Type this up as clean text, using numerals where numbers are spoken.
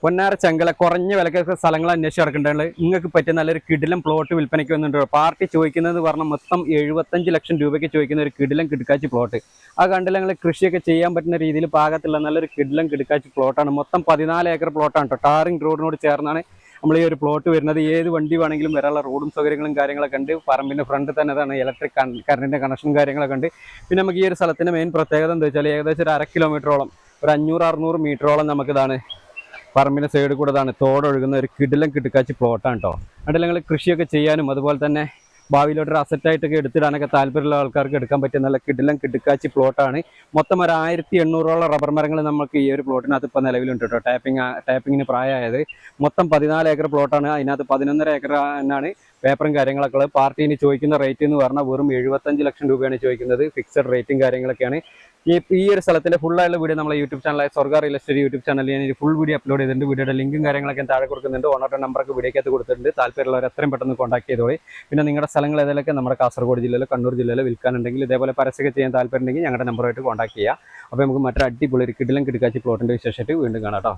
പൊന്നാര ചെങ്കല കുറഞ്ഞ വിലക്കൊക്കെ സ്ഥലങ്ങൾ അന്വേഷിച്ച് നടക്കേണ്ടത് നിങ്ങൾക്ക് പറ്റിയ നല്ലൊരു കിടിലം പ്ലോട്ട് വിൽപ്പനയ്ക്ക് വന്നിട്ടുണ്ട്. പാർട്ടി ചോദിക്കുന്നത് പറഞ്ഞാൽ മൊത്തം 75 ലക്ഷം രൂപയ്ക്ക് ചോദിക്കുന്ന ഒരു കിടിലം കിടക്കാച്ചി പ്ലോട്ട്. ആ കണ്ടില്ല നിങ്ങൾ കൃഷിയൊക്കെ ചെയ്യാൻ പറ്റുന്ന രീതിയിൽ പാകത്തുള്ള നല്ലൊരു കിടിലം കിടക്കാച്ചി പ്ലോട്ടാണ്. മൊത്തം 14 ഏക്കർ പ്ലോട്ടാണ് കേട്ടോ. ടാറിംഗ് റോഡിനോട് ചേർന്നാണ് നമ്മൾ ഈ ഒരു പ്ലോട്ട് വരുന്നത്. ഏത് വണ്ടി വേണമെങ്കിലും വരാനുള്ള റോഡും സൗകര്യങ്ങളും കാര്യങ്ങളൊക്കെ ഉണ്ട്. പറമ്പിൻ്റെ ഫ്രണ്ട് തന്നെ അതാണ് ഇലക്ട്രിക് കറണ്ടിൻ്റെ കണക്ഷനും കാര്യങ്ങളൊക്കെ ഉണ്ട്. പിന്നെ നമുക്ക് ഈ ഒരു സ്ഥലത്തിൻ്റെ മെയിൻ പ്രത്യേകത എന്താ വെച്ചാൽ ഏകദേശം ഒരു 1/2 കിലോമീറ്ററോളം, ഒരു 500-600 മീറ്ററോളം നമുക്കിതാണ് പറമ്പിൻ്റെ സൈഡിൽ കൂടെ ഇതാണ് തോടൊഴുകുന്ന ഒരു കിടിലം കിടക്കാച്ചി പ്ലോട്ടാണ് കേട്ടോ. അതിൽ നിങ്ങൾ കൃഷിയൊക്കെ ചെയ്യാനും അതുപോലെ തന്നെ ഭാവിയിലോട്ടൊരു അസറ്റായിട്ടൊക്കെ എടുത്തിടാനൊക്കെ താല്പര്യമുള്ള ആൾക്കാർക്ക് എടുക്കാൻ പറ്റിയ നല്ല കിടിലം കിടക്കാച്ചി പ്ലോട്ടാണ്. മൊത്തം ഒരു 1800ഓളം റബ്ബർ മരങ്ങൾ നമുക്ക് ഈ ഒരു പ്ലോട്ടിനകത്ത് ഇപ്പോൾ നിലവിലുണ്ട് കേട്ടോ. ടാപ്പിങ്ങിന് പ്രായമായത് മൊത്തം 14 ഏക്കർ പ്ലോട്ടാണ്. അതിനകത്ത് 11.5 ഏക്കർ എന്നാണ് പേപ്പറും കാര്യങ്ങളൊക്കെ ഉള്ളത്. പാർട്ടീന് ചോദിക്കുന്ന റേറ്റ് എന്ന് പറഞ്ഞാൽ വെറും 75 ലക്ഷം രൂപയാണ് ചോദിക്കുന്നത്. ഫിക്സഡ് റേറ്റും കാര്യങ്ങളൊക്കെയാണ്. ഈ ഒരു സ്ഥലത്തിന്റെ ഫുള്ളായുള്ള വീഡിയോ നമ്മളെ യൂട്യൂബ് ചാനലായ സ്വർഗ റിയൽ എസ്റ്റേറ്റ് യൂട്യൂബ് ചാനലിൽ ഞാൻ ഫുൾ വീഡിയോ അപ്ലോഡ് ചെയ്തിട്ടുണ്ട്. വീഡിയോയുടെ ലിങ്കും കാര്യങ്ങളൊക്കെ താഴെ കൊടുക്കുന്നുണ്ട്. ഓണറുടെ നമ്പറൊക്കെ വീഡിയോക്കകത്ത് കൊടുത്തിട്ടുണ്ട്. താല്പര്യമുള്ളവർ എത്രയും പെട്ടെന്ന് കോൺടാക്ട് ചെയ്തോളി. പിന്നെ നിങ്ങളുടെ സ്ഥലങ്ങൾ ഏതൊക്കെ നമ്മുടെ കാസർഗോഡ് ജില്ലയിലോ കണ്ണൂർ ജില്ലയിലോ വിൽക്കാനുണ്ടെങ്കിൽ ഇതേപോലെ പരസ്യമൊക്കെ ചെയ്യാൻ താല്പര്യമുണ്ടെങ്കിൽ ഞങ്ങളുടെ നമ്പറുമായിട്ട് കോൺടാക്ട് ചെയ്യുക. അപ്പോൾ നമുക്ക് മറ്റൊരു അടിപൊളി ഒരു കിടിലം കിടക്കാച്ചി പ്ലോട്ടിൻ്റെ വിശേഷമായിട്ട് വീണ്ടും കാണാം കേട്ടോ.